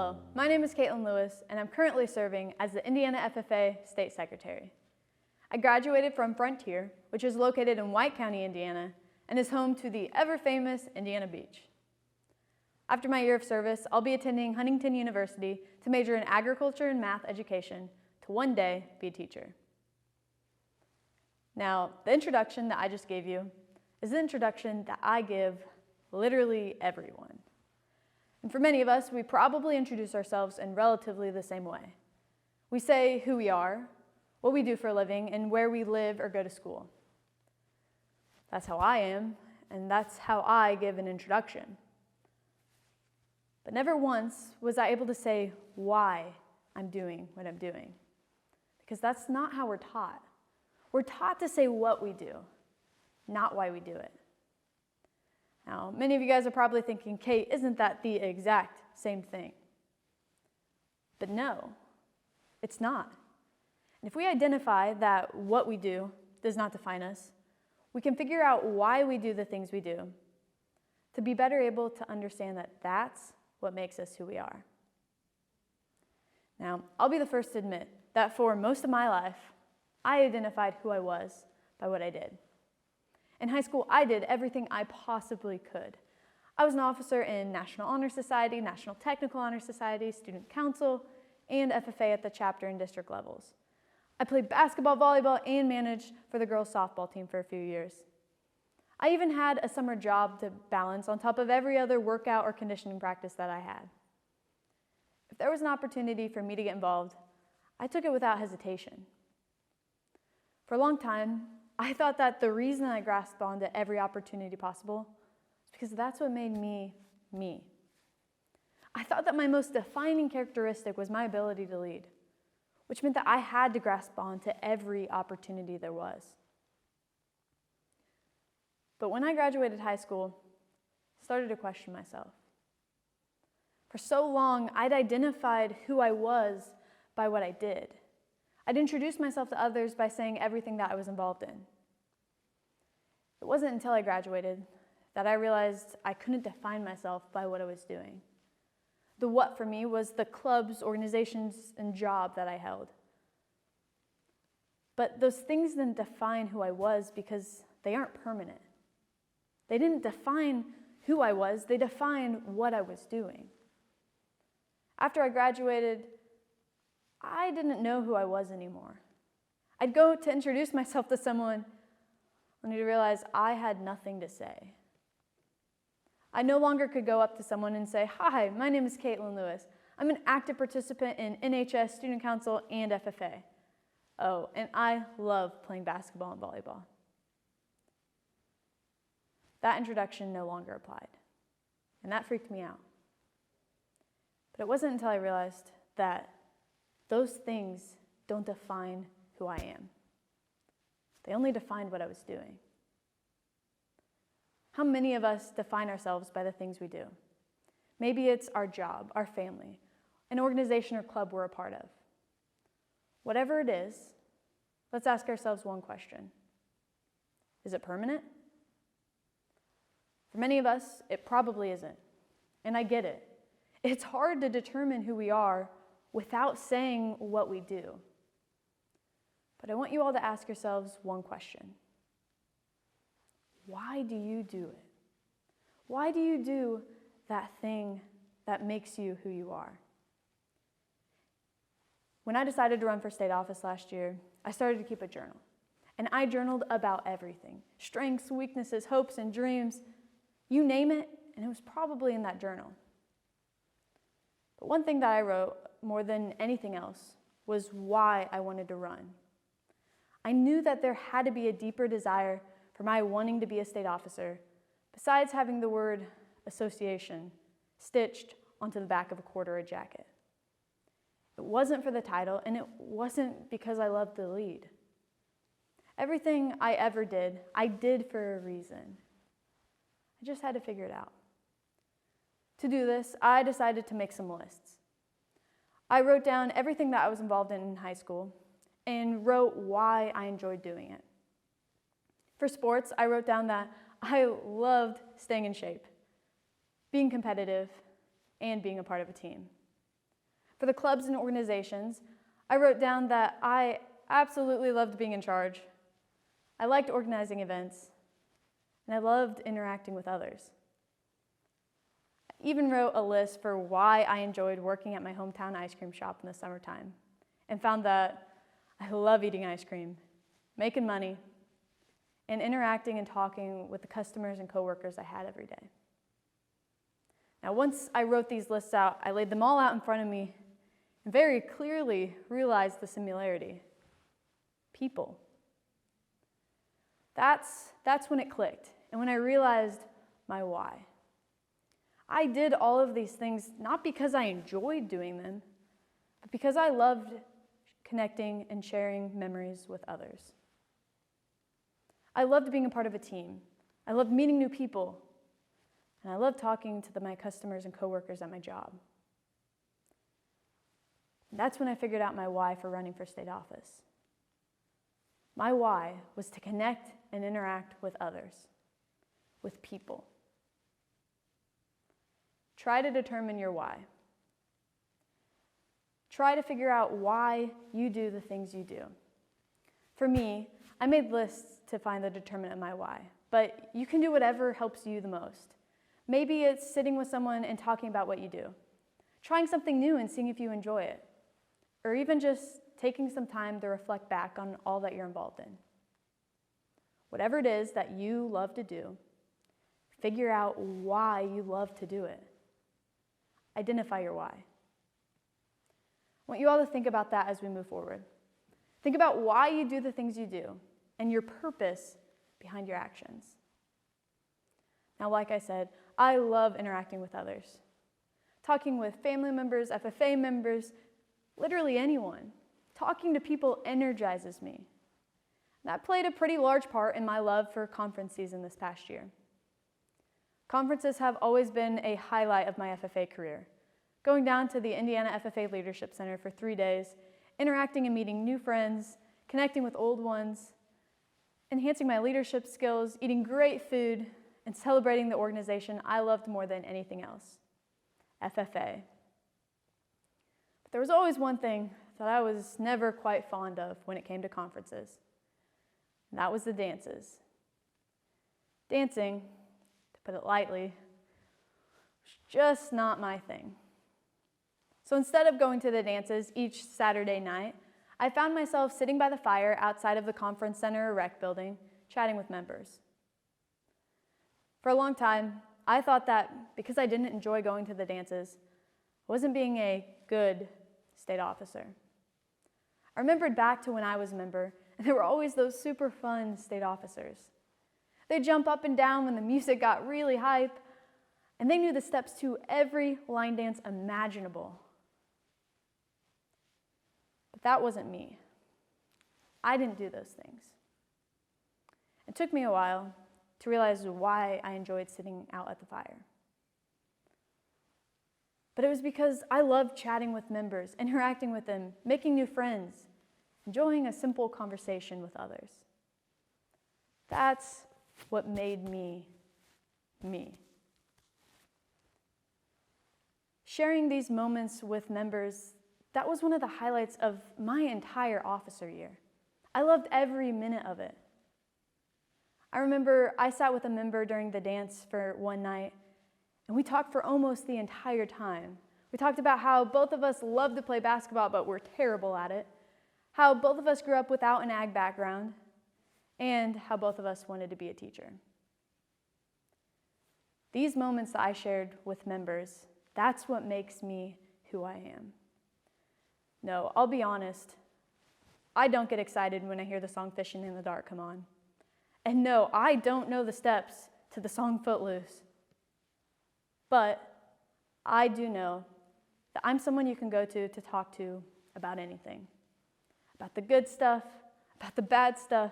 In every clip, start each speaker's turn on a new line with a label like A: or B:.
A: Hello, my name is Caitlyn Lewis, and I'm currently serving as the Indiana FFA State Secretary. I graduated from Frontier, which is located in White County, Indiana, and is home to the ever-famous Indiana Beach. After my year of service, I'll be attending Huntington University to major in agriculture and math education to one day be a teacher. Now, the introduction that I just gave you is the introduction that I give literally everyone. And for many of us, we probably introduce ourselves in relatively the same way. We say who we are, what we do for a living, and where we live or go to school. That's how I am, and that's how I give an introduction. But never once was I able to say why I'm doing what I'm doing, because that's not how we're taught. We're taught to say what we do, not why we do it. Now, many of you guys are probably thinking, Cait, isn't that the exact same thing? But no, it's not. And if we identify that what we do does not define us, we can figure out why we do the things we do to be better able to understand that that's what makes us who we are. Now, I'll be the first to admit that for most of my life, I identified who I was by what I did. In high school, I did everything I possibly could. I was an officer in National Honor Society, National Technical Honor Society, Student Council, and FFA at the chapter and district levels. I played basketball, volleyball, and managed for the girls' softball team for a few years. I even had a summer job to balance on top of every other workout or conditioning practice that I had. If there was an opportunity for me to get involved, I took it without hesitation. For a long time, I thought that the reason I grasped onto every opportunity possible was because that's what made me, me. I thought that my most defining characteristic was my ability to lead, which meant that I had to grasp onto every opportunity there was. But when I graduated high school, I started to question myself. For so long, I'd identified who I was by what I did. I'd introduced myself to others by saying everything that I was involved in. It wasn't until I graduated that I realized I couldn't define myself by what I was doing. The what for me was the clubs, organizations, and job that I held. But those things didn't define who I was because they aren't permanent. They didn't define who I was, they defined what I was doing. After I graduated, I didn't know who I was anymore. I'd go to introduce myself to someone only to realize I had nothing to say. I no longer could go up to someone and say, "Hi, my name is Caitlyn Lewis. I'm an active participant in NHS, Student Council, and FFA. Oh, and I love playing basketball and volleyball." That introduction no longer applied, and that freaked me out. But it wasn't until I realized that those things don't define who I am. They only defined what I was doing. How many of us define ourselves by the things we do? Maybe it's our job, our family, an organization or club we're a part of. Whatever it is, let's ask ourselves one question. Is it permanent? For many of us, it probably isn't, and I get it. It's hard to determine who we are without saying what we do. But I want you all to ask yourselves one question. Why do you do it? Why do you do that thing that makes you who you are? When I decided to run for state office last year, I started to keep a journal. And I journaled about everything. Strengths, weaknesses, hopes, and dreams. You name it, and it was probably in that journal. But one thing that I wrote more than anything else was why I wanted to run. I knew that there had to be a deeper desire for my wanting to be a state officer, besides having the word association stitched onto the back of a corduroy jacket. It wasn't for the title, and it wasn't because I loved to lead. Everything I ever did, I did for a reason. I just had to figure it out. To do this, I decided to make some lists. I wrote down everything that I was involved in high school and wrote why I enjoyed doing it. For sports, I wrote down that I loved staying in shape, being competitive, and being a part of a team. For the clubs and organizations, I wrote down that I absolutely loved being in charge. I liked organizing events, and I loved interacting with others. I even wrote a list for why I enjoyed working at my hometown ice cream shop in the summertime, and found that I love eating ice cream, making money, and interacting and talking with the customers and coworkers I had every day. Now, once I wrote these lists out, I laid them all out in front of me and very clearly realized the similarity. People. That's when it clicked, and when I realized my why. I did all of these things not because I enjoyed doing them, but because I loved connecting and sharing memories with others. I loved being a part of a team. I loved meeting new people, and I loved talking to my customers and coworkers at my job. And that's when I figured out my why for running for state office. My why was to connect and interact with others, with people. Try to determine your why. Try to figure out why you do the things you do. For me, I made lists to find the determinant of my why, but you can do whatever helps you the most. Maybe it's sitting with someone and talking about what you do, trying something new and seeing if you enjoy it, or even just taking some time to reflect back on all that you're involved in. Whatever it is that you love to do, figure out why you love to do it. Identify your why. I want you all to think about that as we move forward. Think about why you do the things you do and your purpose behind your actions. Now, like I said, I love interacting with others. Talking with family members, FFA members, literally anyone. Talking to people energizes me. That played a pretty large part in my love for conference season this past year. Conferences have always been a highlight of my FFA career. Going down to the Indiana FFA Leadership Center for 3 days, interacting and meeting new friends, connecting with old ones, enhancing my leadership skills, eating great food, and celebrating the organization I loved more than anything else, FFA. But there was always one thing that I was never quite fond of when it came to conferences, and that was the dances. Dancing, to put it lightly, was just not my thing. So instead of going to the dances each Saturday night, I found myself sitting by the fire outside of the conference center or rec building, chatting with members. For a long time, I thought that because I didn't enjoy going to the dances, I wasn't being a good state officer. I remembered back to when I was a member, and there were always those super fun state officers. They'd jump up and down when the music got really hype, and they knew the steps to every line dance imaginable. But that wasn't me. I didn't do those things. It took me a while to realize why I enjoyed sitting out at the fire. But it was because I loved chatting with members, interacting with them, making new friends, enjoying a simple conversation with others. That's what made me, me. Sharing these moments with members, that was one of the highlights of my entire officer year. I loved every minute of it. I remember I sat with a member during the dance for one night, and we talked for almost the entire time. We talked about how both of us loved to play basketball, but we're terrible at it, how both of us grew up without an ag background, and how both of us wanted to be a teacher. These moments that I shared with members, that's what makes me who I am. No, I'll be honest, I don't get excited when I hear the song Fishing in the Dark come on. And no, I don't know the steps to the song Footloose. But I do know that I'm someone you can go to talk to about anything. About the good stuff, about the bad stuff,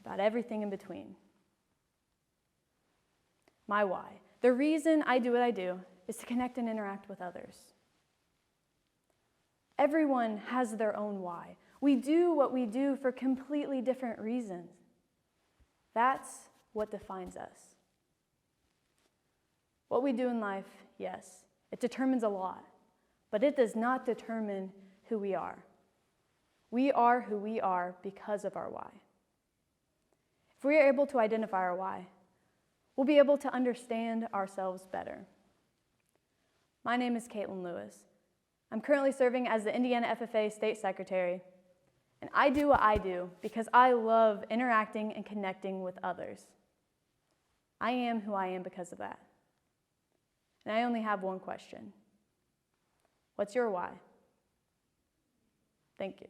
A: about everything in between. My why. The reason I do what I do is to connect and interact with others. Everyone has their own why. We do what we do for completely different reasons. That's what defines us. What we do in life, yes, it determines a lot. but it does not determine who we are. We are who we are because of our why. If we are able to identify our why, we'll be able to understand ourselves better. My name is Caitlyn Lewis. I'm currently serving as the Indiana FFA State Secretary, and I do what I do because I love interacting and connecting with others. I am who I am because of that. And I only have one question. What's your why? Thank you.